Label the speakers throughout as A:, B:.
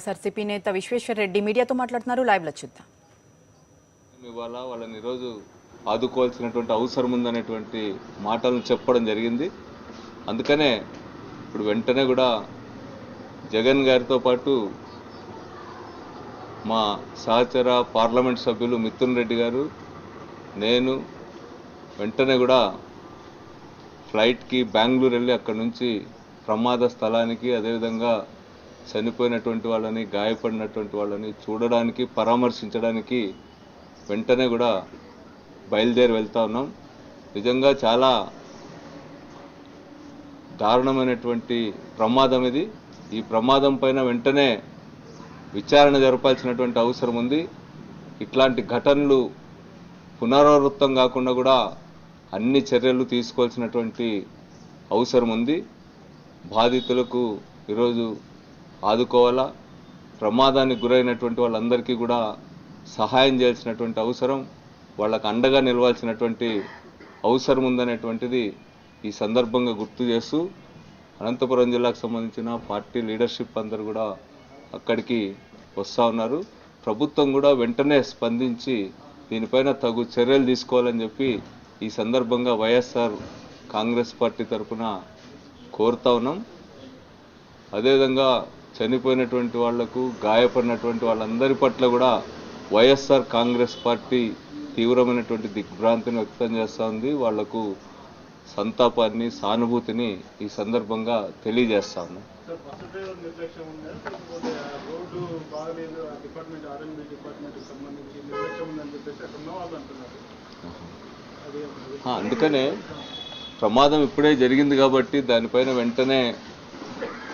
A: వైఎస్ఆర్సీపీ నేత విశ్వేశ్వర్ రెడ్డి మీడియాతో మాట్లాడుతున్నారు. లైవ్ లో చూద్దాం.
B: ఇవాళ వాళ్ళని ఈరోజు ఆదుకోవాల్సినటువంటి అవసరం ఉందనేటువంటి మాటలను చెప్పడం జరిగింది. అందుకనే ఇప్పుడు వెంటనే కూడా జగన్ గారితో పాటు మా సహచర పార్లమెంట్ సభ్యులు మిథున్ రెడ్డి గారు, నేను వెంటనే కూడా ఫ్లైట్కి బెంగళూరు వెళ్ళి అక్కడి నుంచి ప్రమాద స్థలానికి, అదేవిధంగా చనిపోయినటువంటి వాళ్ళని, గాయపడినటువంటి వాళ్ళని చూడడానికి, పరామర్శించడానికి వెంటనే కూడా బయలుదేరి వెళ్తా ఉన్నాం. నిజంగా చాలా దారుణమైనటువంటి ప్రమాదం ఇది. ఈ ప్రమాదం పైన వెంటనే విచారణ జరపాల్సినటువంటి అవసరం ఉంది. ఇట్లాంటి ఘటనలు పునరావృతం కాకుండా కూడా అన్ని చర్యలు తీసుకోవాల్సినటువంటి అవసరం ఉంది. బాధితులకు ఈరోజు ఆదుకోవాలా, ప్రమాదానికి గురైనటువంటి వాళ్ళందరికీ కూడా సహాయం చేయాల్సినటువంటి అవసరం, వాళ్ళకు అండగా నిలవాల్సినటువంటి అవసరం ఉందనేటువంటిది ఈ సందర్భంగా గుర్తు చేస్తూ, అనంతపురం జిల్లాకు సంబంధించిన పార్టీ లీడర్షిప్ అందరూ కూడా అక్కడికి వస్తూ ఉన్నారు. ప్రభుత్వం కూడా వెంటనే స్పందించి దీనిపైన తగు చర్యలు తీసుకోవాలని చెప్పి ఈ సందర్భంగా వైఎస్ఆర్ కాంగ్రెస్ పార్టీ తరఫున కోరుతా ఉన్నాం. అదేవిధంగా చనిపోయినటువంటి వాళ్లకు, గాయపడినటువంటి వాళ్ళందరి పట్ల కూడా వైఎస్ఆర్ కాంగ్రెస్ పార్టీ తీవ్రమైనటువంటి దిగ్భ్రాంతిని వ్యక్తం చేస్తూ ఉంది. వాళ్లకు సంతాపాన్ని, సానుభూతిని ఈ సందర్భంగా తెలియజేస్తా ఉన్నాం. అందుకనే ప్రమాదం ఇప్పుడే జరిగింది కాబట్టి దానిపైన వెంటనే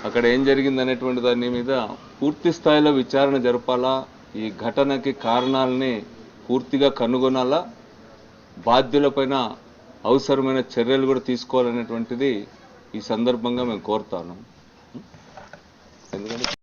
B: అక్కడ ఏం జరిగింది అనేటువంటి దాని మీద పూర్తి స్థాయిలో విచారణ జరపాలా, ఈ ఘటనకి కారణాలని పూర్తిగా కనుగొనాలా, బాధ్యులపైన అవసరమైన చర్యలు కూడా తీసుకోవాలనేటువంటిది ఈ సందర్భంగా మేము కోరుతాను. ఎందుకంటే